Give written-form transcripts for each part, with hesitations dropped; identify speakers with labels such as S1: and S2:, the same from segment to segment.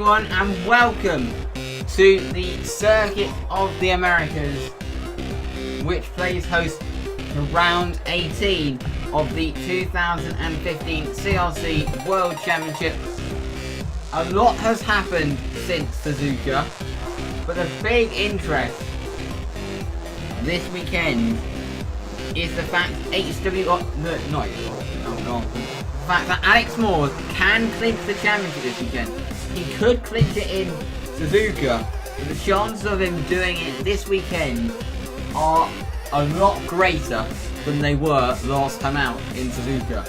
S1: everyone, and welcome to the Circuit of the Americas, which plays host to round 18 of the 2015 CRC World Championship. A lot has happened since Suzuka, but the big interest this weekend is the fact the fact that Alex Moores can clinch the championship this weekend. He could clinch it in Suzuka, but the chances of him doing it this weekend are a lot greater than they were last time out in Suzuka.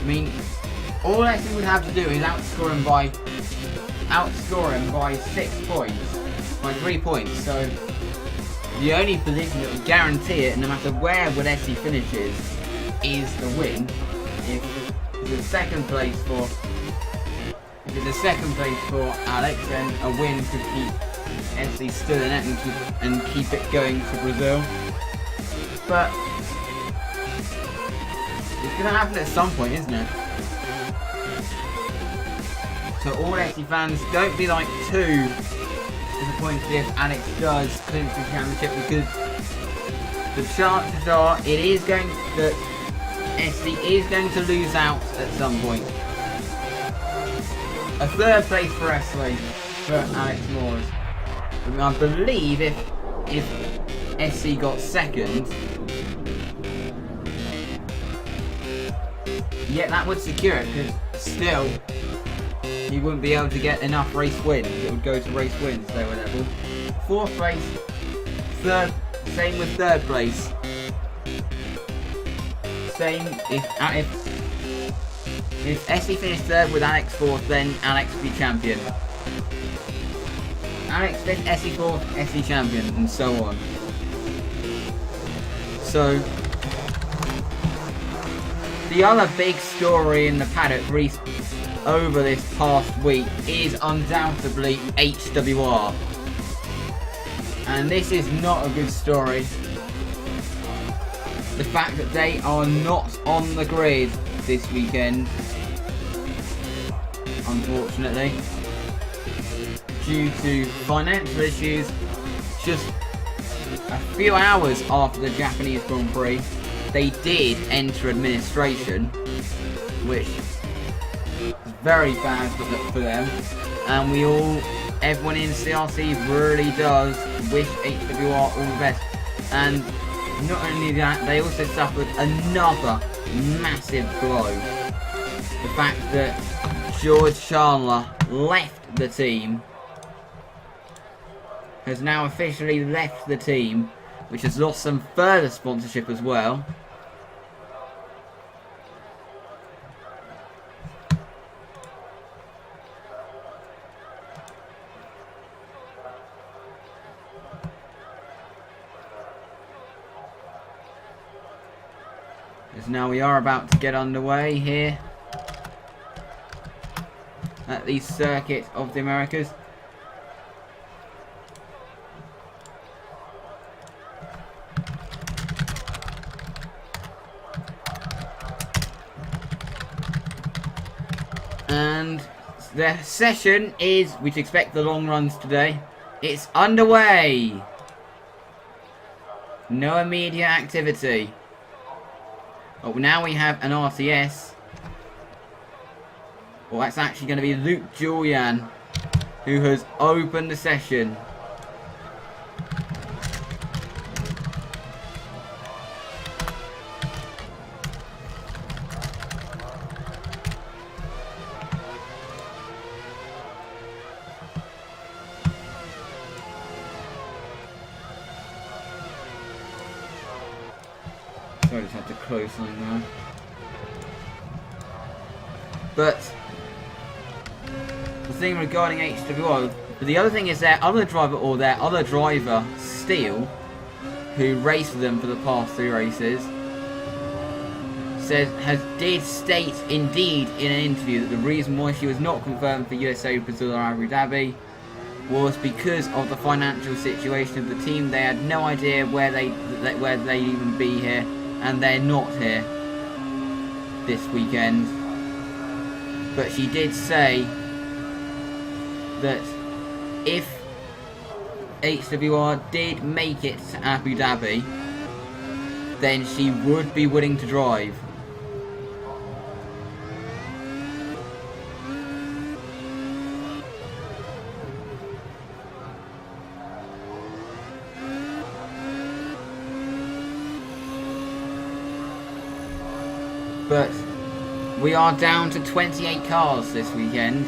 S1: I mean, all Leslie would have to do is outscore him by 6 points, by 3 points. So the only position that would guarantee it, no matter where Leslie finishes, is the win. If it's a second place for Alex, then a win could keep SC still in it and keep it going to Brazil. But it's going to happen at some point, isn't it? So all SC fans, don't be like too disappointed if Alex does clinch the championship, because the chances are that SC is going to lose out at some point. A third place for wrestling for Alex Moores. I believe if SC got second, yeah, that would secure it, because still he wouldn't be able to get enough race wins. It would go to race wins, they were level. Fourth place, same with third place. Same if SC finished third with Alex fourth, then Alex would be champion. Alex fifth, SC fourth, SC champion, and so on. So the other big story in the paddock race over this past week is undoubtedly HWR. And this is not a good story. The fact that they are not on the grid this weekend, unfortunately, due to financial issues. Just a few hours after the Japanese Grand Prix, they did enter administration, which is very bad for them, and everyone in CRC really does wish HWR all the best. And not only that, they also suffered another massive blow. The fact that George Chandler left the team, has now officially left the team, which has lost some further sponsorship as well. As now we are about to get underway here at the Circuit of the Americas. And the session is, we should expect the long runs today. It's underway. No immediate activity. But now we have an RTS. Well, that's actually going to be Luke Julian, who has opened the session. Sorry, I just had to close something there. But the thing regarding HWO, the other thing is their other driver, Steele, who raced with them for the past 3 races, did state indeed in an interview that the reason why she was not confirmed for USA, Brazil or Abu Dhabi was because of the financial situation of the team. They had no idea where they'd even be here, and they're not here this weekend. But she did say that if HWR did make it to Abu Dhabi, then she would be willing to drive. But we are down to 28 cars this weekend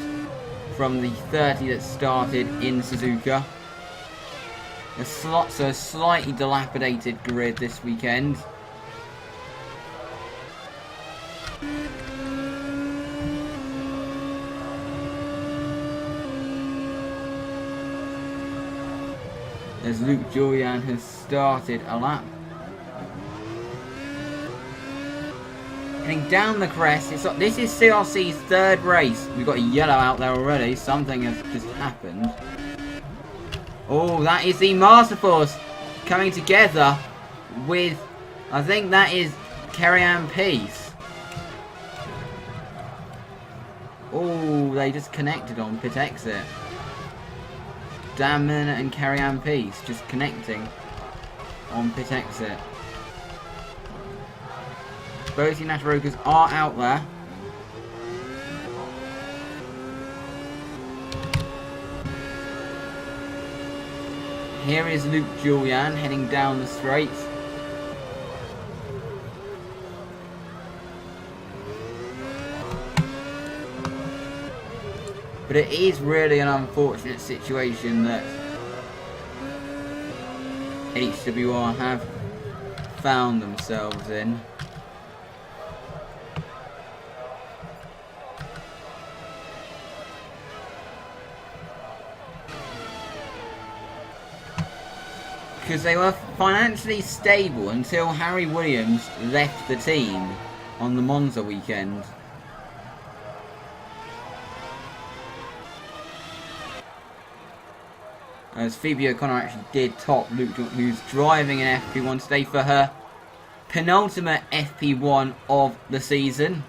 S1: from the 30 that started in Suzuka. So a slightly dilapidated grid this weekend. As Luke Julian has started a lap. Heading down the crest, this is CRC's third race. We've got a yellow out there already. Something has just happened. Oh, that is the Master Force coming together with, I think that is Kerry-Ann Peace. Oh, they just connected on pit exit. Damon and Kerry-Ann Peace just connecting on pit exit. Both Natarakas are out there. Here is Luke Julian heading down the straights. But it is really an unfortunate situation that HWR have found themselves in. Because they were financially stable until Harry Williams left the team on the Monza weekend. As Phoebe O'Connor actually did top Luke, who's driving an FP1 today for her penultimate FP1 of the season,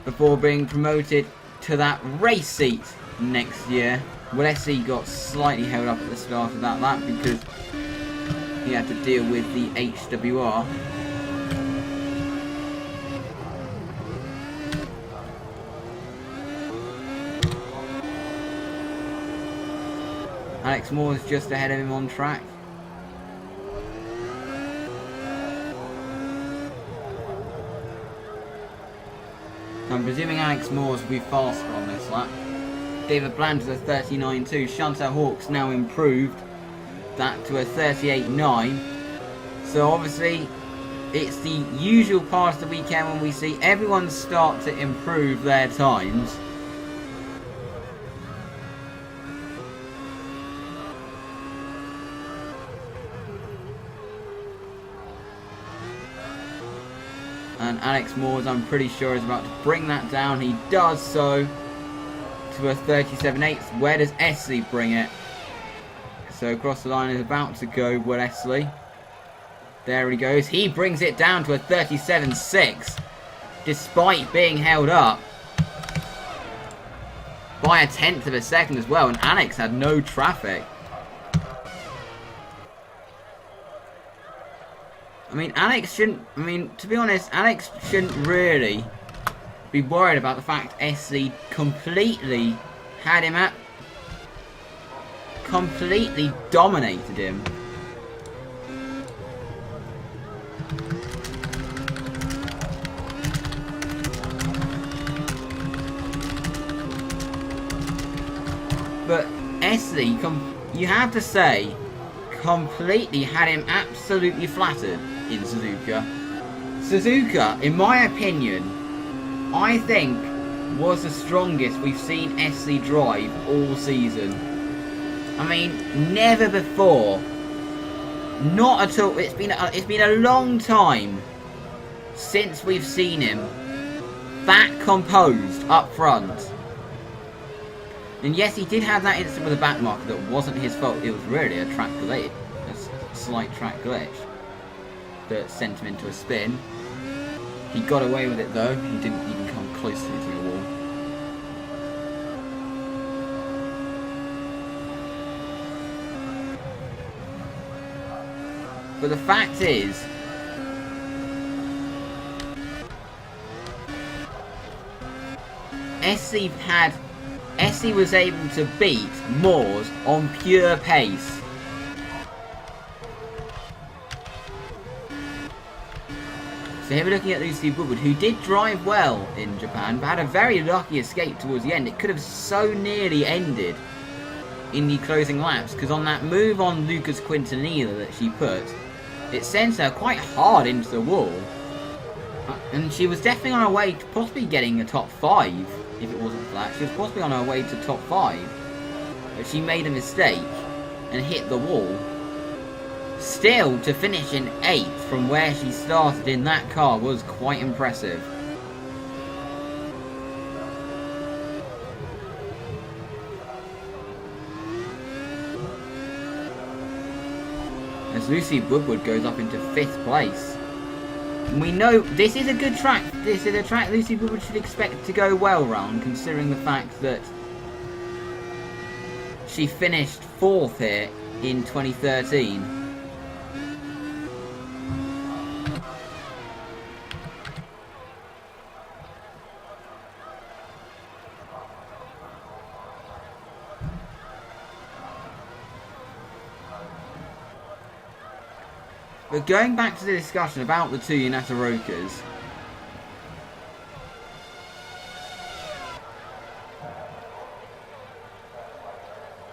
S1: before being promoted to that race seat next year. Leslie got slightly held up at the start of that lap because he had to deal with the HWR. Alex Moore is just ahead of him on track. I'm presuming Alex Moores will be faster on this lap. David Bland to a 39.2. Chantal Hawkes now improved that to a 38.9. So obviously it's the usual part of the weekend when we see everyone start to improve their times. And Alex Moores, I'm pretty sure, is about to bring that down. He does so to a 37.8. Where does Esley bring it? So across the line is about to go Wesley. There he goes. He brings it down to a 37.6, despite being held up by a tenth of a second as well. And Alex had no traffic. I mean, to be honest, Alex shouldn't really be worried about the fact Esley completely had him completely dominated him. But Esley, you have to say, completely had him absolutely flattered in Suzuka. Suzuka, in my opinion, I think was the strongest we've seen Esley drive all season. I mean, never before. Not at all. It's been a long time since we've seen him that composed up front. And yes, he did have that incident with a back marker that wasn't his fault. It was really a track glitch, a slight track glitch that sent him into a spin. He got away with it though. He didn't even come close to hitting a wall. But the fact is, Essie was able to beat Moores on pure pace. So here we're looking at Lucy Woodward, who did drive well in Japan, but had a very lucky escape towards the end. It could have so nearly ended in the closing laps, because on that move on Lucas Quintanilla that she put, it sends her quite hard into the wall. And she was definitely on her way to possibly getting a top 5, if it wasn't for that. She was possibly on her way to top 5, but she made a mistake and hit the wall. Still, to finish in 8th from where she started in that car was quite impressive. As Lucy Woodward goes up into 5th place. And we know this is a good track. This is a track Lucy Woodward should expect to go well round, considering the fact that she finished 4th here in 2013. But going back to the discussion about the two Yanatarokas,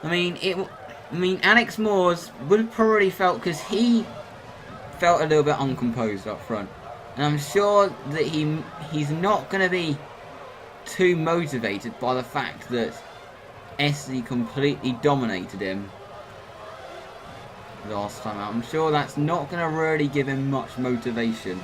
S1: I mean, Alex Moores would have probably felt, because he felt a little bit uncomposed up front, and I'm sure that he's not going to be too motivated by the fact that Essie completely dominated him last time out. I'm sure that's not going to really give him much motivation.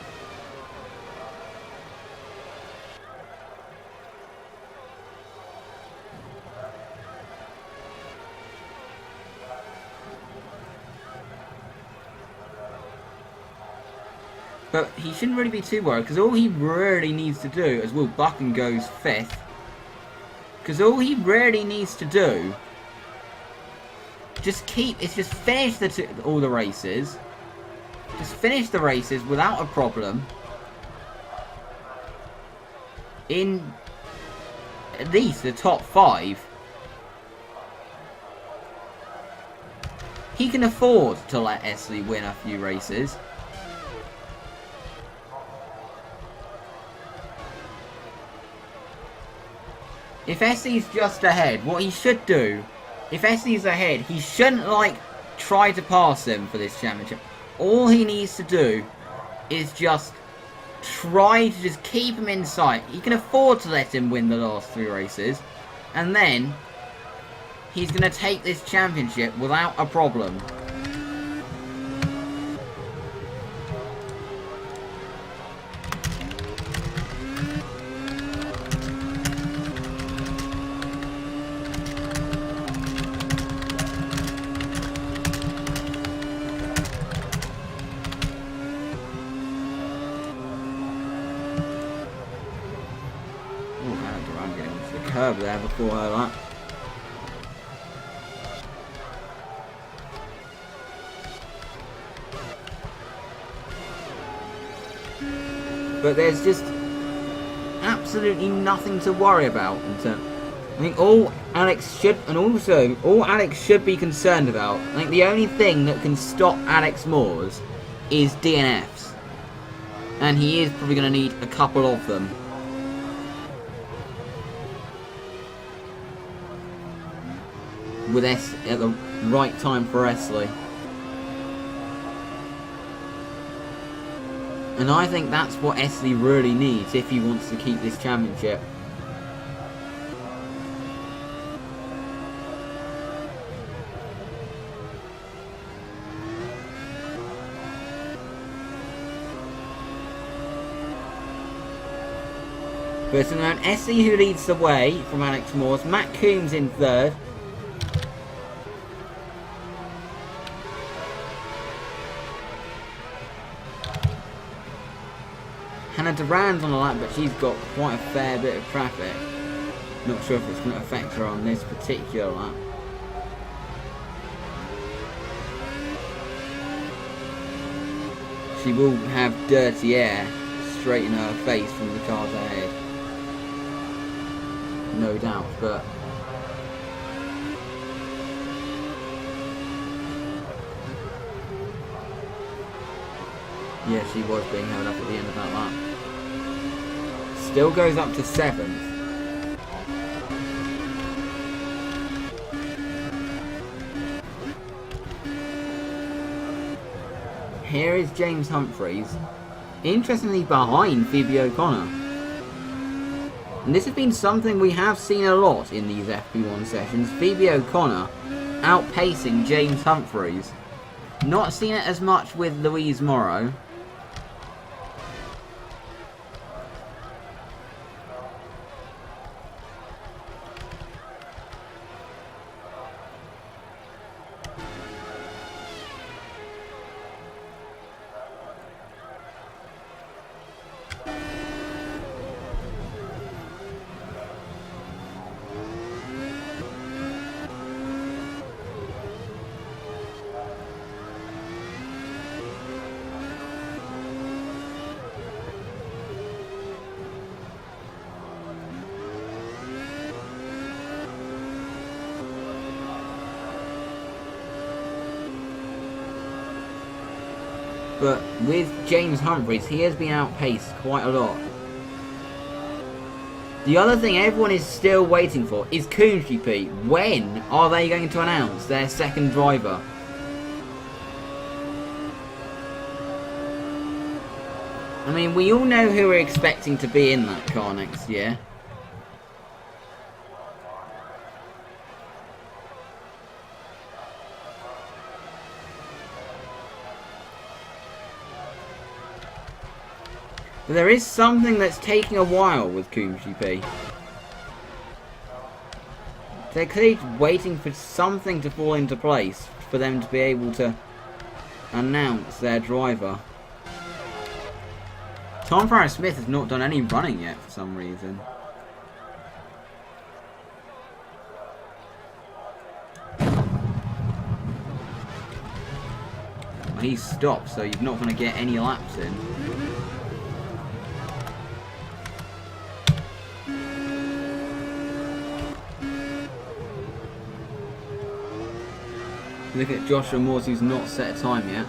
S1: But he shouldn't really be too worried, because all he really needs to do, as Will Buchan goes 5th, because all he really needs to do just finish all the races. Just finish the races without a problem. In at least the top 5. He can afford to let Essie win a few races. If Essie's just ahead, what he should do, if Essie's ahead, he shouldn't, try to pass him for this championship. All he needs to do is just try to just keep him in sight. He can afford to let him win the last 3 races. And then, he's going to take this championship without a problem. Curb there before her lap. But there's just absolutely nothing to worry about in terms. I think all Alex should be concerned about. I think the only thing that can stop Alex Moores is DNFs, and he is probably going to need a couple of them. With at the right time for Essie. And I think that's what Essie really needs if he wants to keep this championship. But it's around Essie who leads the way from Alex Moores. Matt Coombs in 3rd. Hannah Duran's on the lap, but she's got quite a fair bit of traffic. Not sure if it's going to affect her on this particular lap. she will have dirty air straight in her face from the cars ahead. No doubt, but... yeah, she was being held up at the end of that lap. Still goes up to 7th. Here is James Humphreys, interestingly behind Phoebe O'Connor. And this has been something we have seen a lot in these FP1 sessions. Phoebe O'Connor outpacing James Humphreys. Not seen it as much with Louise Morrow. But with James Humphreys, he has been outpaced quite a lot. The other thing everyone is still waiting for is Coomsby Pete. When are they going to announce their second driver? I mean, we all know who we're expecting to be in that car next year. But there is something that's taking a while with Coomsby P. They're clearly waiting for something to fall into place for them to be able to announce their driver. Tom Farrar-Smith has not done any running yet for some reason. Well, he's stopped, so you're not going to get any laps in. Look at Joshua Morse, who's not set a time yet.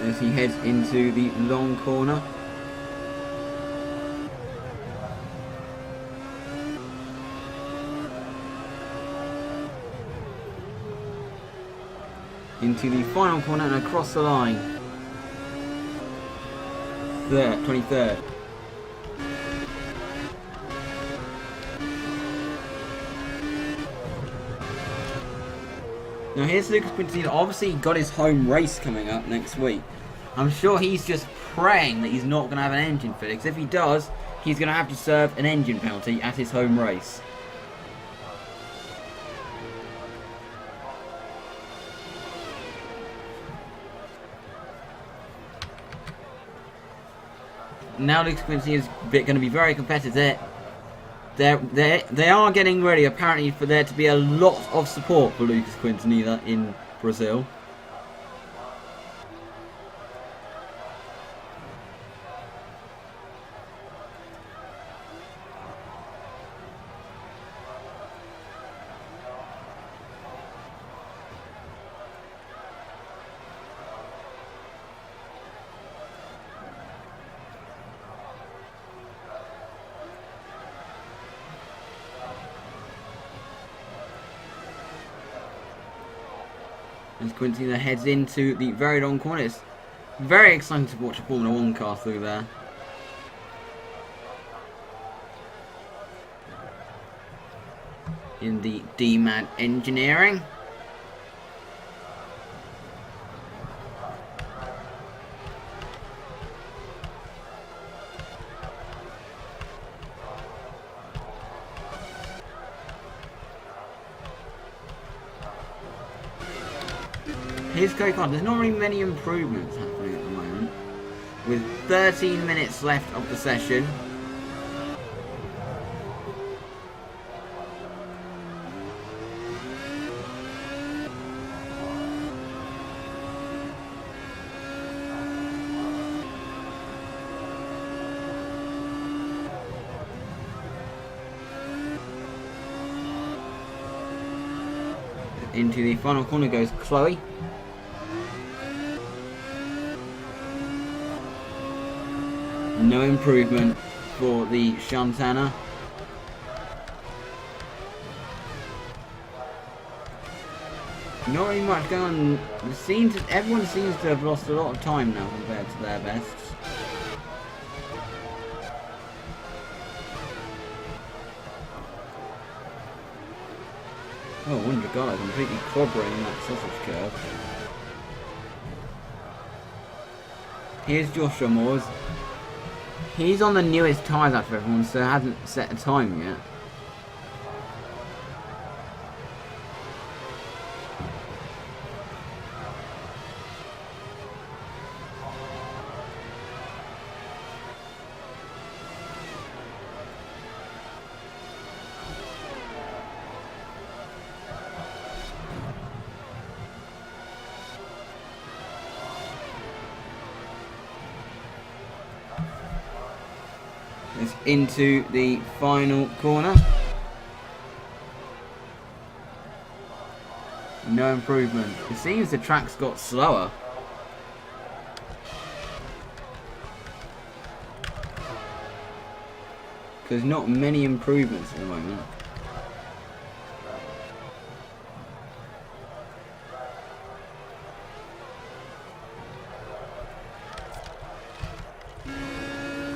S1: As he heads into the long corner. Into the final corner and across the line. 23rd. Now here's Lucas Quintana, obviously got his home race coming up next week. I'm sure he's just praying that he's not going to have an engine failure, because if he does, he's going to have to serve an engine penalty at his home race. Now Lucas Quintana is going to be very competitive. They are getting ready, apparently, for there to be a lot of support for Lucas Quintanilla in Brazil. As Quincy heads into the very long corner. It's very exciting to watch a Formula 1 car through there. In the D-Man engineering. Here's Kokon. There's not really many improvements happening at the moment. With 13 minutes left of the session. Into the final corner goes Chloe. No improvement for the Shantana. Not really much going on. Everyone seems to have lost a lot of time now compared to their bests. Oh, Wondergala completely clobbering that sausage curve. Here's Joshua Moores. He's on the newest tyres out of everyone, so hasn't set a time yet. It's into the final corner. No improvement. It seems the track's got slower. There's not many improvements at the moment.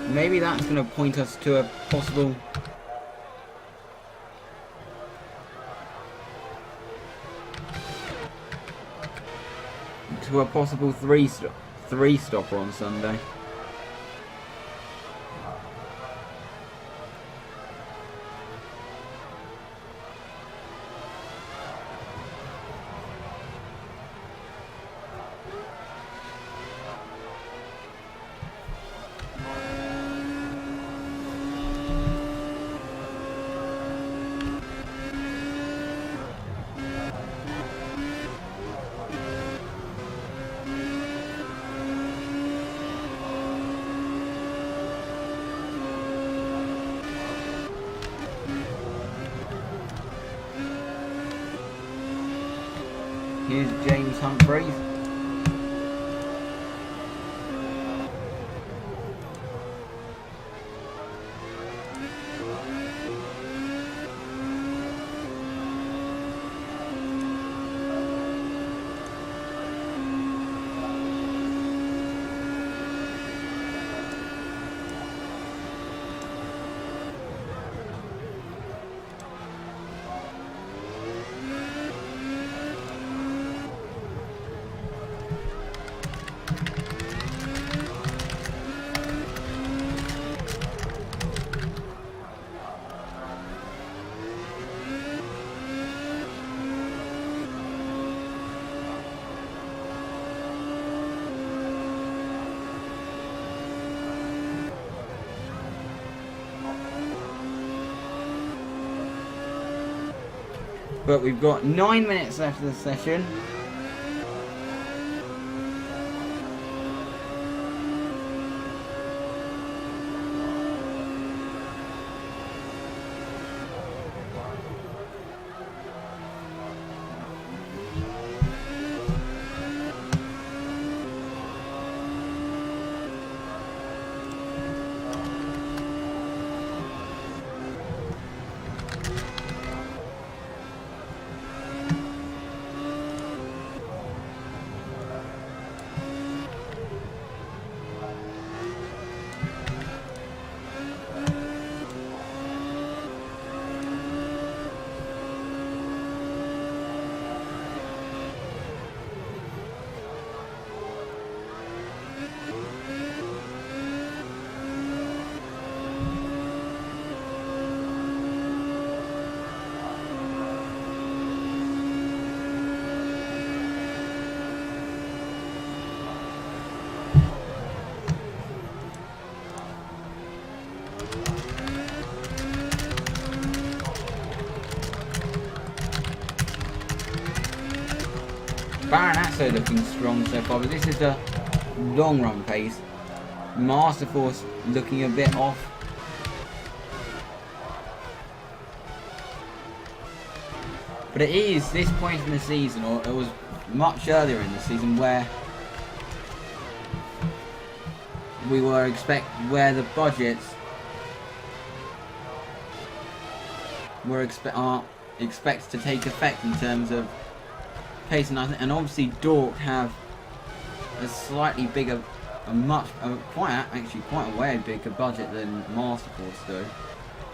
S1: Maybe that's going to point us to a possible... three stopper on Sunday. Here's James Humphreys. But we've got 9 minutes left of the session. Baranasso looking strong so far, but this is the long run pace. Masterforce looking a bit off. But it is this point in the season, or it was much earlier in the season, where we were where the budgets were expected to take effect in terms of pace, and obviously Dork have a slightly bigger, quite a way bigger budget than Masterforce do.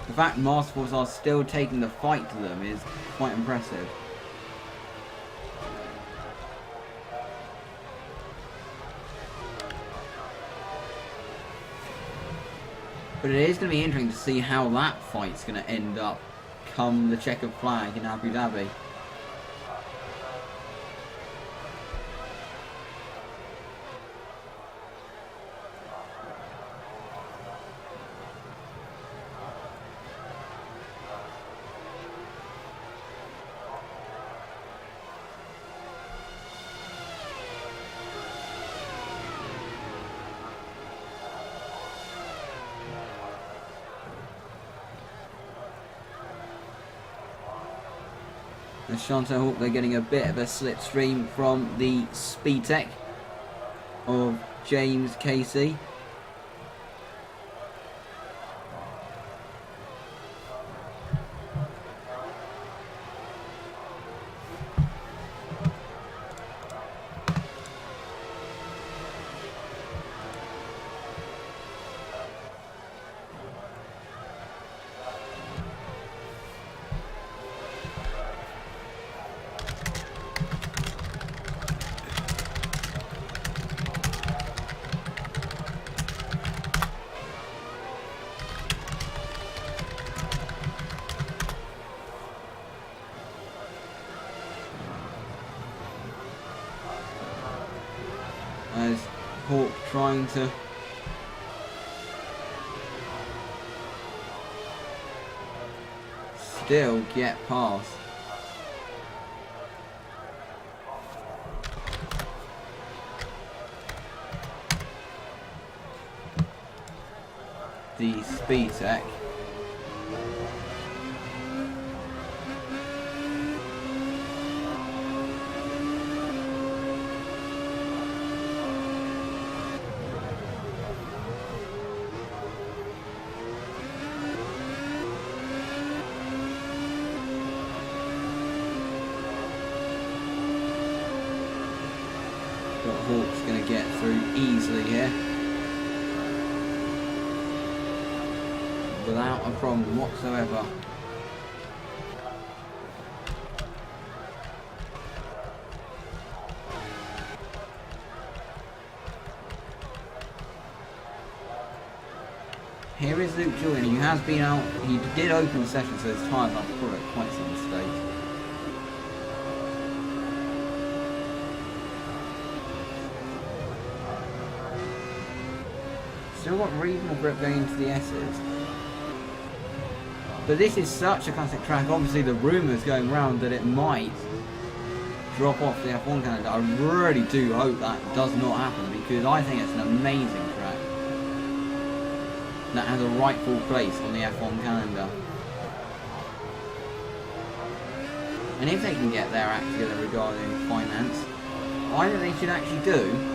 S1: The fact Masterforce are still taking the fight to them is quite impressive. But it is going to be interesting to see how that fight's going to end up come the checkered flag in Abu Dhabi. The Shanto Hawk, they're getting a bit of a slipstream from the speed tech of James Casey. As Hawk trying to still get past. The speed tech. But Hawk's going to get through easily here without a problem whatsoever. Here is Luke Julian. He has been out. He did open the session, so his tyres are probably quite some mistake. Still got reasonable grip going into the S's. But this is such a classic track. Obviously the rumours going around that it might drop off the F1 calendar. I really do hope that does not happen, because I think it's an amazing track that has a rightful place on the F1 calendar. And if they can get their act together regarding finance, I think they should actually do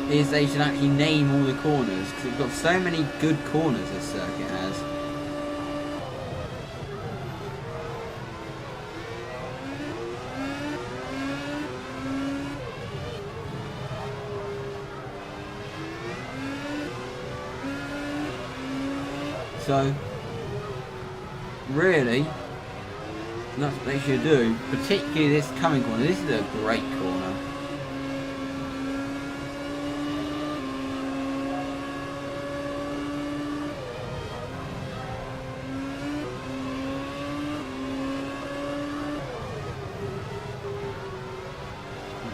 S1: is they should actually name all the corners, because it's got so many good corners this circuit has. So really that's what they should do, particularly this coming corner. This is a great corner.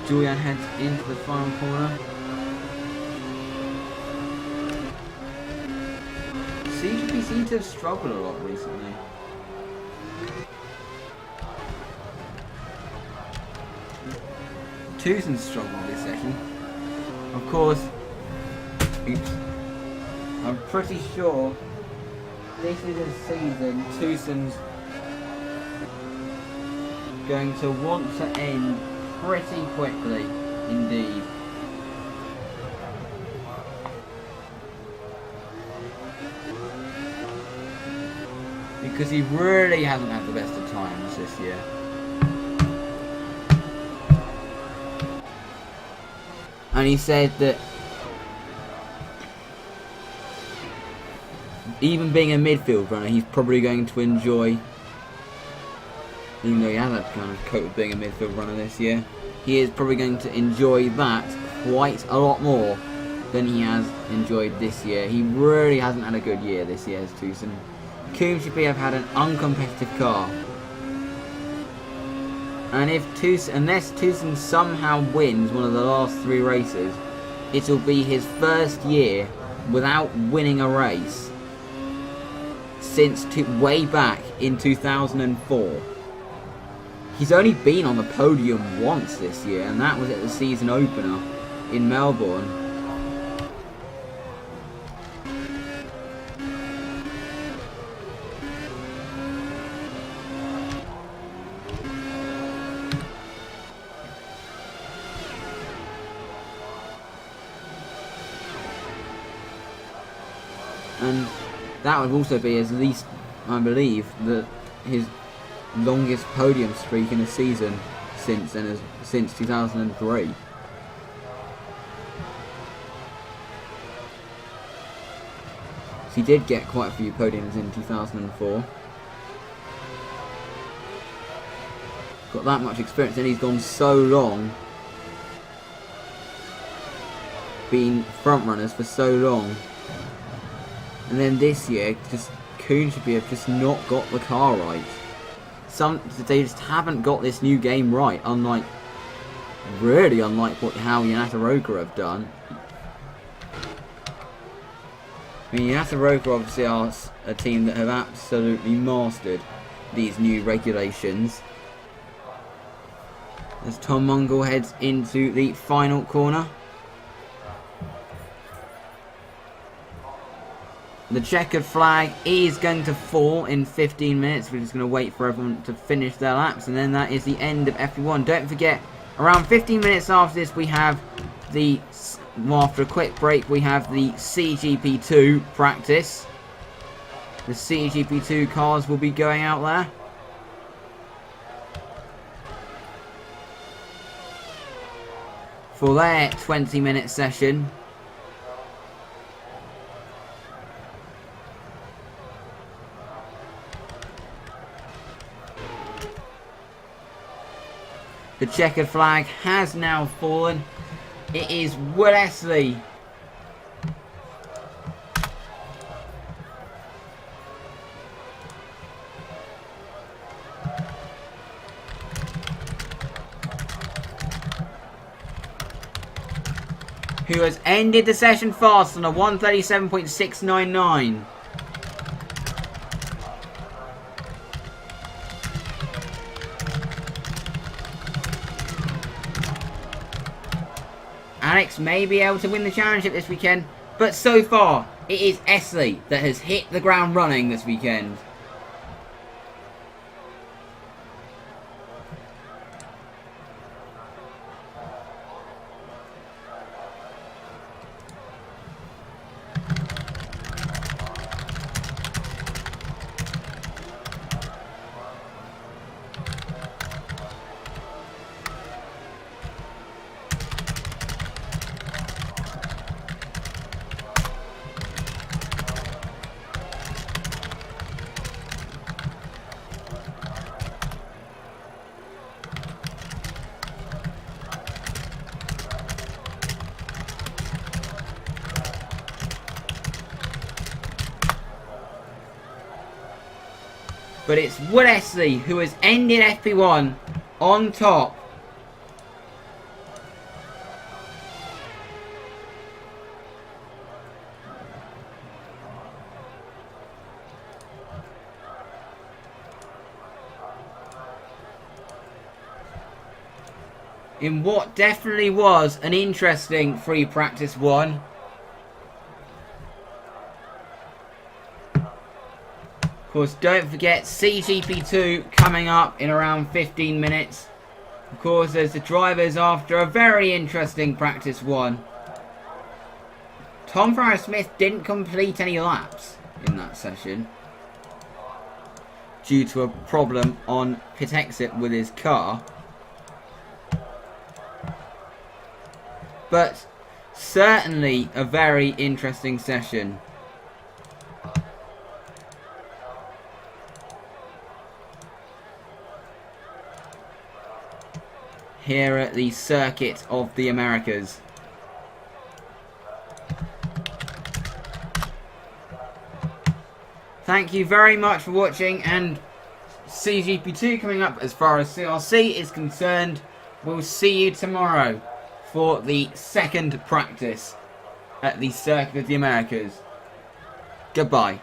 S1: Julian heads into the final corner. CGP seem to have struggled a lot recently. Tucson struggled this session. Of course, I'm pretty sure this is a season Tucson's going to want to end pretty quickly indeed. Because he really hasn't had the best of times this year. And he said that even being a midfield runner, he's probably going to enjoy, even though he hasn't kind of coped with being a midfield runner this year, he is probably going to enjoy that quite a lot more than he has enjoyed this year. He really hasn't had a good year this year as Tucson. Coomship have had an uncompetitive car. And unless Tucson somehow wins one of the last 3 races, it'll be his first year without winning a race since way back in 2004. He's only been on the podium once this year, and that was at the season opener in Melbourne. And that would also be at least, I believe, his longest podium streak in a season since 2003. So he did get quite a few podiums in 2004. Got that much experience, and he's gone so long, been front runners for so long. And then this year, Coonshappy have just not got the car right. They just haven't got this new game right, really unlike how Yanata Roker have done. I mean, Yanata Roker obviously are a team that have absolutely mastered these new regulations. As Tom Mungle heads into the final corner. The checkered flag is going to fall in 15 minutes. We're just going to wait for everyone to finish their laps, and then that is the end of FP1. Don't forget, around 15 minutes after this, we have after a quick break, we have the CGP2 practice. The CGP2 cars will be going out there. For their 20-minute session. The checkered flag has now fallen. It is Wesley who has ended the session fast on a 1:37.699. Alex may be able to win the championship this weekend, but so far it is Esley that has hit the ground running this weekend. But it's Wesley who has ended FP1 on top. in what definitely was an interesting free practice one. Of course, don't forget CGP2 coming up in around 15 minutes. Of course, there's the drivers after a very interesting practice one. Tom Farrar-Smith didn't complete any laps in that session due to a problem on pit exit with his car. But certainly a very interesting session. Here at the Circuit of the Americas. Thank you very much for watching, and CGP2 coming up as far as CRC is concerned. We'll see you tomorrow for the second practice at the Circuit of the Americas. Goodbye.